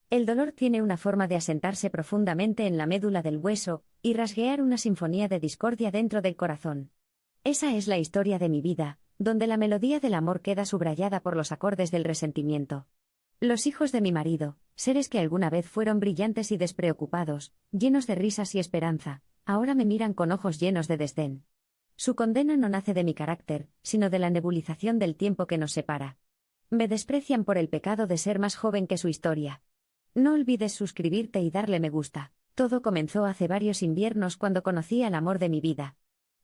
El dolor tiene una forma de asentarse profundamente en la médula del hueso y rasguear una sinfonía de discordia dentro del corazón. Esa es la historia de mi vida, donde la melodía del amor queda subrayada por los acordes del resentimiento. Los hijos de mi marido, seres que alguna vez fueron brillantes y despreocupados, llenos de risas y esperanza, ahora me miran con ojos llenos de desdén. Su condena no nace de mi carácter, sino de la nebulización del tiempo que nos separa. Me desprecian por el pecado de ser más joven que su historia. No olvides suscribirte y darle me gusta. Todo comenzó hace varios inviernos cuando conocí al amor de mi vida.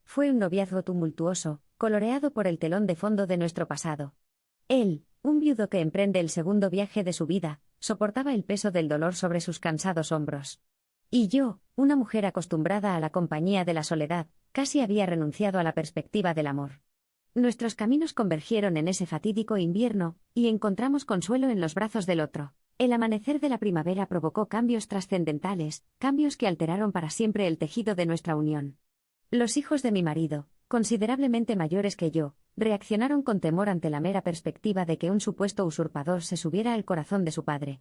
Fue un noviazgo tumultuoso, coloreado por el telón de fondo de nuestro pasado. Él, un viudo que emprende el segundo viaje de su vida, soportaba el peso del dolor sobre sus cansados hombros. Y yo, una mujer acostumbrada a la compañía de la soledad, casi había renunciado a la perspectiva del amor. Nuestros caminos convergieron en ese fatídico invierno, y encontramos consuelo en los brazos del otro. El amanecer de la primavera provocó cambios trascendentales, cambios que alteraron para siempre el tejido de nuestra unión. Los hijos de mi marido, considerablemente mayores que yo, reaccionaron con temor ante la mera perspectiva de que un supuesto usurpador se subiera al corazón de su padre.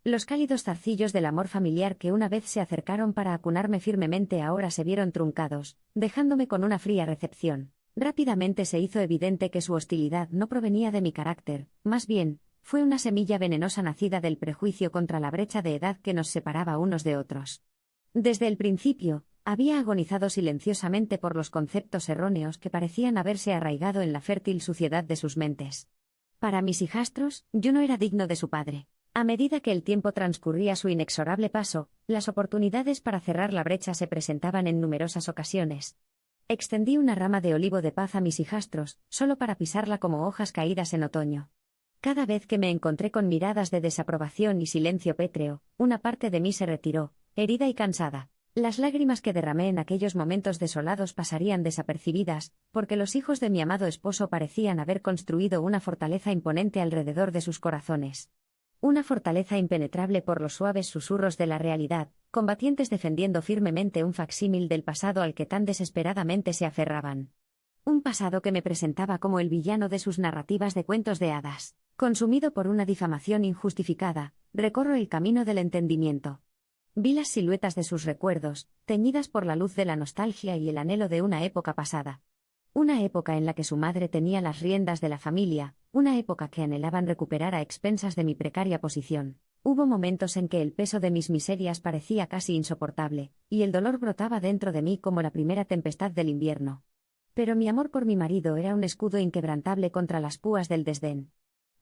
Los cálidos zarcillos del amor familiar que una vez se acercaron para acunarme firmemente ahora se vieron truncados, dejándome con una fría recepción. Rápidamente se hizo evidente que su hostilidad no provenía de mi carácter, más bien, fue una semilla venenosa nacida del prejuicio contra la brecha de edad que nos separaba unos de otros. Desde el principio, había agonizado silenciosamente por los conceptos erróneos que parecían haberse arraigado en la fértil suciedad de sus mentes. Para mis hijastros, yo no era digno de su padre. A medida que el tiempo transcurría a su inexorable paso, las oportunidades para cerrar la brecha se presentaban en numerosas ocasiones. Extendí una rama de olivo de paz a mis hijastros, solo para pisarla como hojas caídas en otoño. Cada vez que me encontré con miradas de desaprobación y silencio pétreo, una parte de mí se retiró, herida y cansada. Las lágrimas que derramé en aquellos momentos desolados pasarían desapercibidas, porque los hijos de mi amado esposo parecían haber construido una fortaleza imponente alrededor de sus corazones. Una fortaleza impenetrable por los suaves susurros de la realidad, combatientes defendiendo firmemente un facsímil del pasado al que tan desesperadamente se aferraban. Un pasado que me presentaba como el villano de sus narrativas de cuentos de hadas. Consumido por una difamación injustificada, recorro el camino del entendimiento. Vi las siluetas de sus recuerdos, teñidas por la luz de la nostalgia y el anhelo de una época pasada. Una época en la que su madre tenía las riendas de la familia, una época que anhelaban recuperar a expensas de mi precaria posición. Hubo momentos en que el peso de mis miserias parecía casi insoportable, y el dolor brotaba dentro de mí como la primera tempestad del invierno. Pero mi amor por mi marido era un escudo inquebrantable contra las púas del desdén.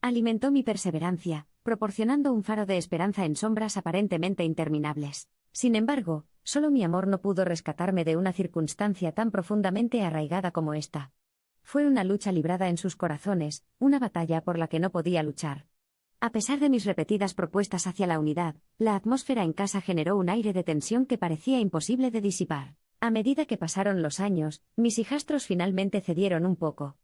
Alimentó mi perseverancia, proporcionando un faro de esperanza en sombras aparentemente interminables. Sin embargo, solo mi amor no pudo rescatarme de una circunstancia tan profundamente arraigada como esta. Fue una lucha librada en sus corazones, una batalla por la que no podía luchar. A pesar de mis repetidas propuestas hacia la unidad, la atmósfera en casa generó un aire de tensión que parecía imposible de disipar. A medida que pasaron los años, mis hijastros finalmente cedieron un poco.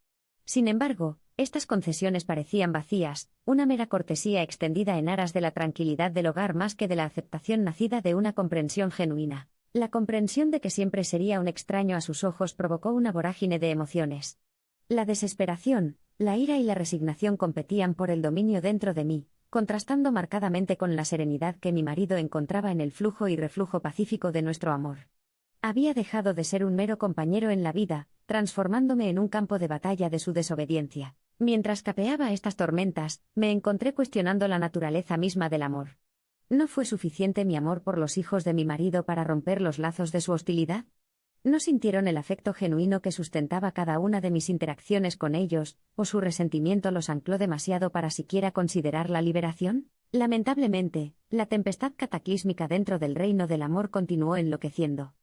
Sin embargo, estas concesiones parecían vacías, una mera cortesía extendida en aras de la tranquilidad del hogar más que de la aceptación nacida de una comprensión genuina. La comprensión de que siempre sería un extraño a sus ojos provocó una vorágine de emociones. La desesperación, la ira y la resignación competían por el dominio dentro de mí, contrastando marcadamente con la serenidad que mi marido encontraba en el flujo y reflujo pacífico de nuestro amor. Había dejado de ser un mero compañero en la vida, transformándome en un campo de batalla de su desobediencia. Mientras capeaba estas tormentas, me encontré cuestionando la naturaleza misma del amor. ¿No fue suficiente mi amor por los hijos de mi marido para romper los lazos de su hostilidad? ¿No sintieron el afecto genuino que sustentaba cada una de mis interacciones con ellos, o su resentimiento los ancló demasiado para siquiera considerar la liberación? Lamentablemente, la tempestad cataclísmica dentro del reino del amor continuó enloqueciendo.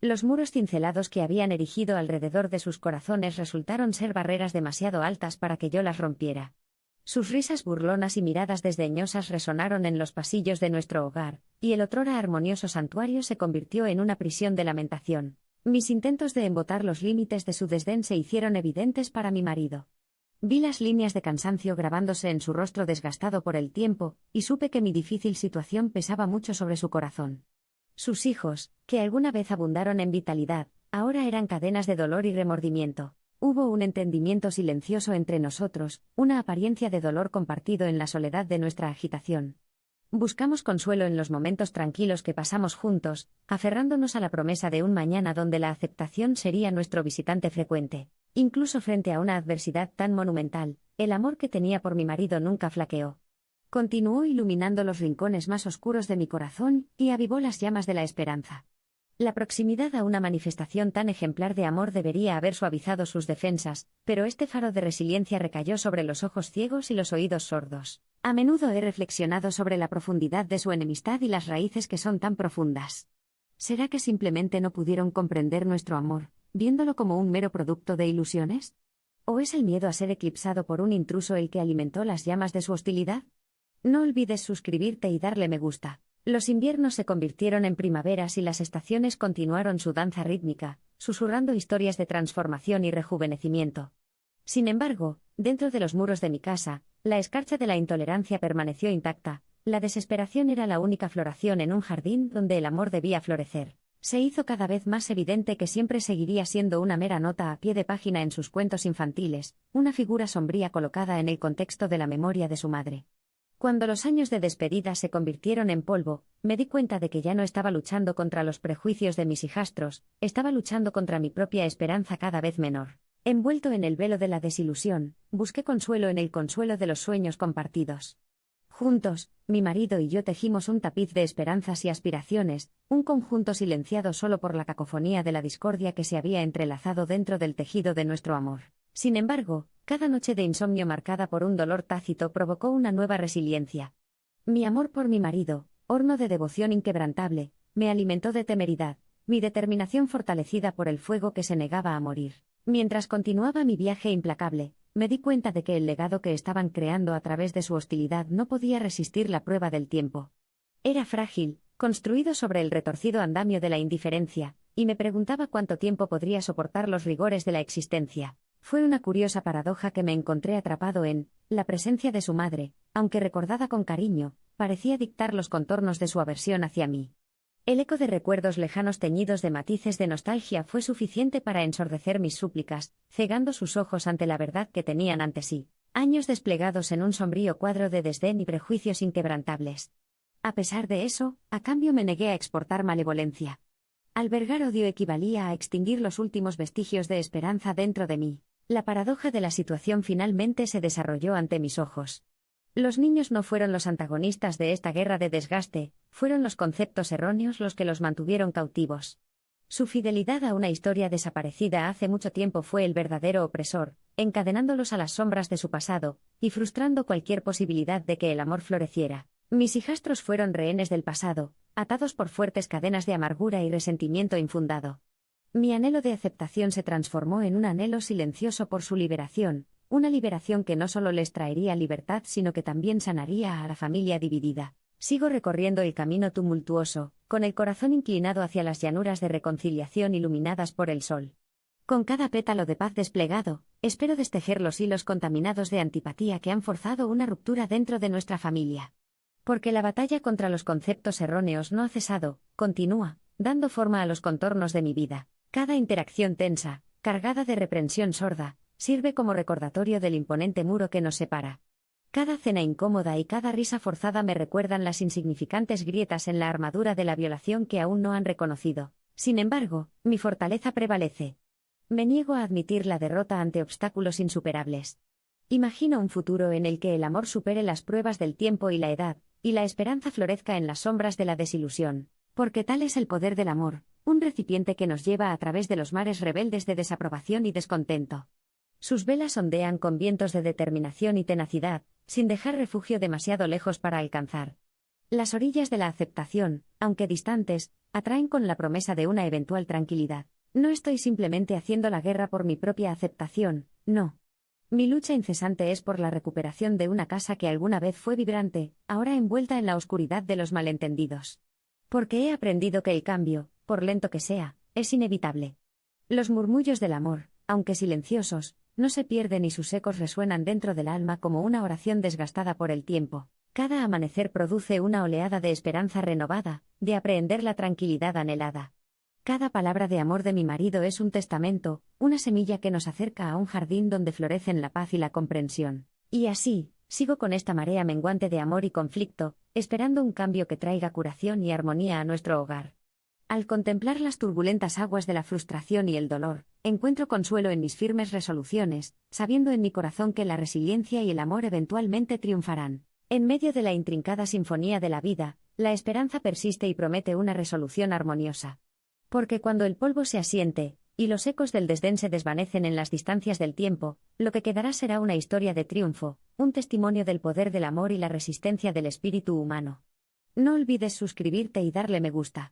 Los muros cincelados que habían erigido alrededor de sus corazones resultaron ser barreras demasiado altas para que yo las rompiera. Sus risas burlonas y miradas desdeñosas resonaron en los pasillos de nuestro hogar, y el otrora armonioso santuario se convirtió en una prisión de lamentación. Mis intentos de embotar los límites de su desdén se hicieron evidentes para mi marido. Vi las líneas de cansancio grabándose en su rostro desgastado por el tiempo, y supe que mi difícil situación pesaba mucho sobre su corazón. Sus hijos, que alguna vez abundaron en vitalidad, ahora eran cadenas de dolor y remordimiento. Hubo un entendimiento silencioso entre nosotros, una apariencia de dolor compartido en la soledad de nuestra agitación. Buscamos consuelo en los momentos tranquilos que pasamos juntos, aferrándonos a la promesa de un mañana donde la aceptación sería nuestro visitante frecuente. Incluso frente a una adversidad tan monumental, el amor que tenía por mi marido nunca flaqueó. Continuó iluminando los rincones más oscuros de mi corazón y avivó las llamas de la esperanza. La proximidad a una manifestación tan ejemplar de amor debería haber suavizado sus defensas, pero este faro de resiliencia recayó sobre los ojos ciegos y los oídos sordos. A menudo he reflexionado sobre la profundidad de su enemistad y las raíces que son tan profundas. ¿Será que simplemente no pudieron comprender nuestro amor, viéndolo como un mero producto de ilusiones? ¿O es el miedo a ser eclipsado por un intruso el que alimentó las llamas de su hostilidad? No olvides suscribirte y darle me gusta. Los inviernos se convirtieron en primaveras y las estaciones continuaron su danza rítmica, susurrando historias de transformación y rejuvenecimiento. Sin embargo, dentro de los muros de mi casa, la escarcha de la intolerancia permaneció intacta, la desesperación era la única floración en un jardín donde el amor debía florecer. Se hizo cada vez más evidente que siempre seguiría siendo una mera nota a pie de página en sus cuentos infantiles, una figura sombría colocada en el contexto de la memoria de su madre. Cuando los años de despedida se convirtieron en polvo, me di cuenta de que ya no estaba luchando contra los prejuicios de mis hijastros, estaba luchando contra mi propia esperanza cada vez menor. Envuelto en el velo de la desilusión, busqué consuelo en el consuelo de los sueños compartidos. Juntos, mi marido y yo tejimos un tapiz de esperanzas y aspiraciones, un conjunto silenciado solo por la cacofonía de la discordia que se había entrelazado dentro del tejido de nuestro amor. Sin embargo, cada noche de insomnio marcada por un dolor tácito provocó una nueva resiliencia. Mi amor por mi marido, horno de devoción inquebrantable, me alimentó de temeridad, mi determinación fortalecida por el fuego que se negaba a morir. Mientras continuaba mi viaje implacable, me di cuenta de que el legado que estaban creando a través de su hostilidad no podía resistir la prueba del tiempo. Era frágil, construido sobre el retorcido andamio de la indiferencia, y me preguntaba cuánto tiempo podría soportar los rigores de la existencia. Fue una curiosa paradoja que me encontré atrapado en la presencia de su madre, aunque recordada con cariño, parecía dictar los contornos de su aversión hacia mí. El eco de recuerdos lejanos teñidos de matices de nostalgia fue suficiente para ensordecer mis súplicas, cegando sus ojos ante la verdad que tenían ante sí, años desplegados en un sombrío cuadro de desdén y prejuicios inquebrantables. A pesar de eso, a cambio me negué a exportar malevolencia. Albergar odio equivalía a extinguir los últimos vestigios de esperanza dentro de mí. La paradoja de la situación finalmente se desarrolló ante mis ojos. Los niños no fueron los antagonistas de esta guerra de desgaste, fueron los conceptos erróneos los que los mantuvieron cautivos. Su fidelidad a una historia desaparecida hace mucho tiempo fue el verdadero opresor, encadenándolos a las sombras de su pasado, y frustrando cualquier posibilidad de que el amor floreciera. Mis hijastros fueron rehenes del pasado, atados por fuertes cadenas de amargura y resentimiento infundado. Mi anhelo de aceptación se transformó en un anhelo silencioso por su liberación, una liberación que no solo les traería libertad sino que también sanaría a la familia dividida. Sigo recorriendo el camino tumultuoso, con el corazón inclinado hacia las llanuras de reconciliación iluminadas por el sol. Con cada pétalo de paz desplegado, espero destejer los hilos contaminados de antipatía que han forzado una ruptura dentro de nuestra familia. Porque la batalla contra los conceptos erróneos no ha cesado, continúa, dando forma a los contornos de mi vida. Cada interacción tensa, cargada de reprensión sorda, sirve como recordatorio del imponente muro que nos separa. Cada cena incómoda y cada risa forzada me recuerdan las insignificantes grietas en la armadura de la violación que aún no han reconocido. Sin embargo, mi fortaleza prevalece. Me niego a admitir la derrota ante obstáculos insuperables. Imagino un futuro en el que el amor supere las pruebas del tiempo y la edad, y la esperanza florezca en las sombras de la desilusión. Porque tal es el poder del amor, un recipiente que nos lleva a través de los mares rebeldes de desaprobación y descontento. Sus velas ondean con vientos de determinación y tenacidad, sin dejar refugio demasiado lejos para alcanzar. Las orillas de la aceptación, aunque distantes, atraen con la promesa de una eventual tranquilidad. No estoy simplemente haciendo la guerra por mi propia aceptación, no. Mi lucha incesante es por la recuperación de una casa que alguna vez fue vibrante, ahora envuelta en la oscuridad de los malentendidos. Porque he aprendido que el cambio, por lento que sea, es inevitable. Los murmullos del amor, aunque silenciosos, no se pierden y sus ecos resuenan dentro del alma como una oración desgastada por el tiempo. Cada amanecer produce una oleada de esperanza renovada, de aprehender la tranquilidad anhelada. Cada palabra de amor de mi marido es un testamento, una semilla que nos acerca a un jardín donde florecen la paz y la comprensión. Y así, sigo con esta marea menguante de amor y conflicto, esperando un cambio que traiga curación y armonía a nuestro hogar. Al contemplar las turbulentas aguas de la frustración y el dolor, encuentro consuelo en mis firmes resoluciones, sabiendo en mi corazón que la resiliencia y el amor eventualmente triunfarán. En medio de la intrincada sinfonía de la vida, la esperanza persiste y promete una resolución armoniosa. Porque cuando el polvo se asiente, y los ecos del desdén se desvanecen en las distancias del tiempo, lo que quedará será una historia de triunfo, un testimonio del poder del amor y la resistencia del espíritu humano. No olvides suscribirte y darle me gusta.